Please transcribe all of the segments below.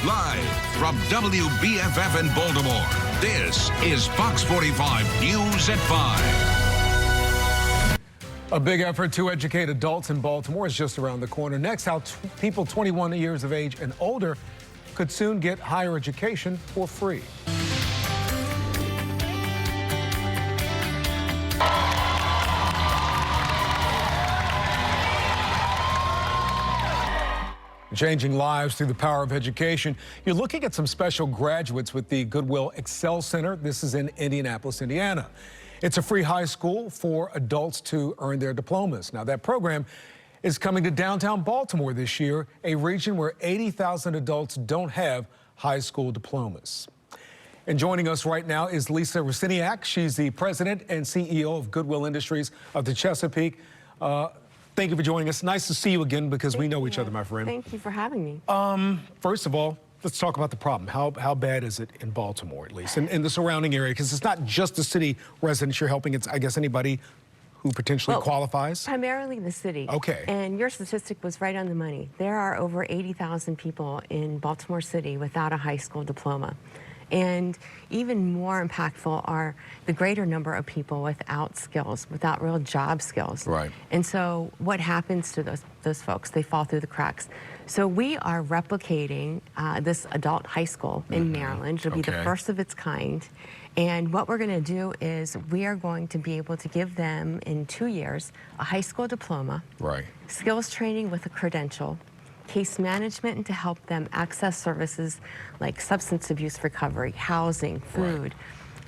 Live from WBFF in Baltimore, this is Fox 45 News at 5. A big effort to educate adults in Baltimore is just around the corner. Next, how people 21 years of age and older could soon get higher education for free. Changing lives through the power of education. You're looking at some special graduates with the Goodwill Excel Center. This is in Indianapolis, Indiana. It's a free high school for adults to earn their diplomas. Now, that program is coming to downtown Baltimore this year, a region where 80,000 adults don't have high school diplomas. And joining us right now is Rusyniak. She's the president and CEO of Goodwill Industries of the Chesapeake. Thank you for joining us. Nice to see you again because we know each other, my friend. Thank you for having me. First of all, let's talk about the problem. How bad is it in Baltimore, at least, in the surrounding area? Because it's not just the city residents you're helping. It's, I guess, anybody who potentially qualifies? Primarily the city. Okay. And your statistic was right on the money. There are over 80,000 people in Baltimore City without a high school diploma. And even more impactful are the greater number of people without skills, without real job skills. Right. And so what happens to those folks? They fall through the cracks. So we are replicating this adult high school in Maryland. It'll be the first of its kind. And what we're going to do is we are going to be able to give them in 2 years a high school diploma, skills training with a credential, case management to help them access services like substance abuse recovery, housing, food.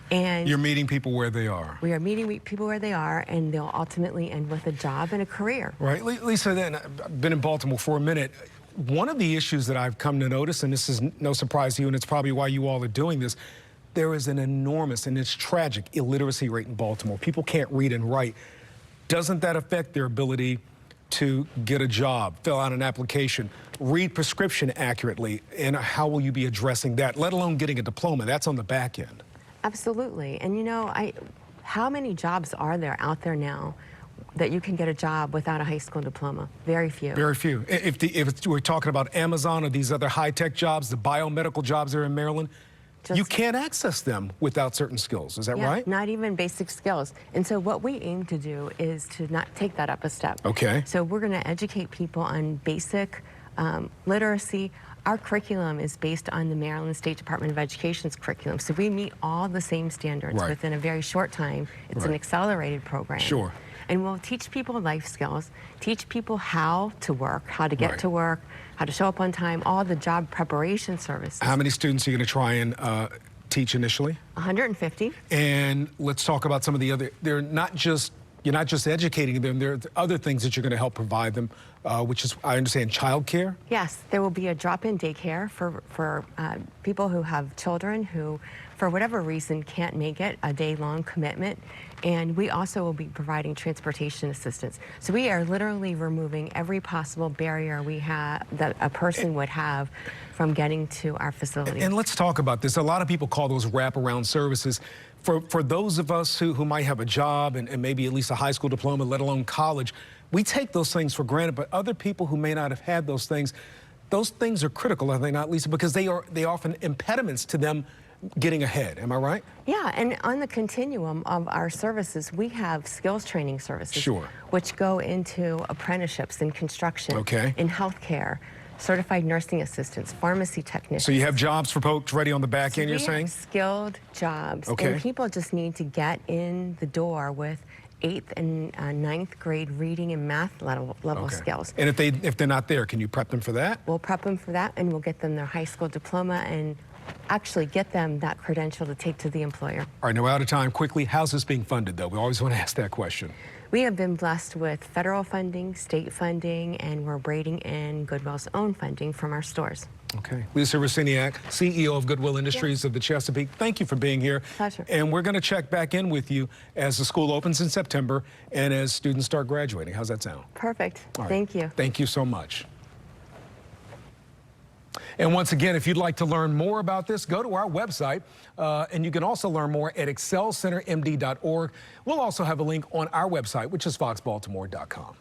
And you're meeting people where they are. We are meeting people where they are, and they'll ultimately end with a job and a career. Right. Lisa, then, I've been in Baltimore for a minute. One of the issues that I've come to notice, and this is no surprise to you, and it's probably why you all are doing this, there is an enormous, and it's tragic, illiteracy rate in Baltimore. People can't read and write. Doesn't that affect their ability to get a job, fill out an application, read prescription accurately, and how will you be addressing that, let alone getting a diploma? That's on the back end. Absolutely. And you know, how many jobs are there out there now that you can get a job without a high school diploma? Very few. Very few. If we're talking about Amazon or these other high-tech jobs, the biomedical jobs that are in Maryland, you can't access them without certain skills. Is that right? Not even basic skills. And so what we aim to do is to not take that up a step. Okay. So we're going to educate people on basic literacy. Our curriculum is based on the Maryland State Department of Education's curriculum. So we meet all the same standards within a very short time. It's an accelerated program. Sure. And we'll teach people life skills, teach people how to work, how to get to work, how to show up on time, all the job preparation services. How many students are you going to try and teach initially? 150. And let's talk about some of the other, you're not just educating them, there are other things that you're going to help provide them, which is, I understand, childcare? Yes, there will be a drop-in daycare for people who have children who, for whatever reason, can't make it, a day-long commitment. And we also will be providing transportation assistance. So we are literally removing every possible barrier we have that a person would have from getting to our facility. And let's talk about this. A lot of people call those wraparound services. For those of us who might have a job and maybe at least a high school diploma, let alone college, we take those things for granted. But other people who may not have had those things are critical, are they not, Lisa? Because they are often impediments to them getting ahead. Am I right? Yeah, and on the continuum of our services, we have skills training services, which go into apprenticeships in construction, in healthcare, certified nursing assistants, pharmacy technicians. So you have jobs for folks ready on the back end, you're saying? Skilled jobs. And people just need to get in the door with 8th and 9th grade reading and math level skills. And if they're not there, can you prep them for that? We'll prep them for that, and we'll get them their high school diploma and actually get them that credential to take to the employer. All right, now we're out of time. Quickly, how's this being funded, though? We always want to ask that question. We have been blessed with federal funding, state funding, and we're braiding in Goodwill's own funding from our stores. Okay. Lisa Rusyniak, CEO of Goodwill Industries of the Chesapeake, thank you for being here. Pleasure. And we're going to check back in with you as the school opens in September and as students start graduating. How's that sound? Perfect. All right. Thank you. Thank you so much. And once again, if you'd like to learn more about this, go to our website, and you can also learn more at excelcentermd.org. We'll also have a link on our website, which is foxbaltimore.com.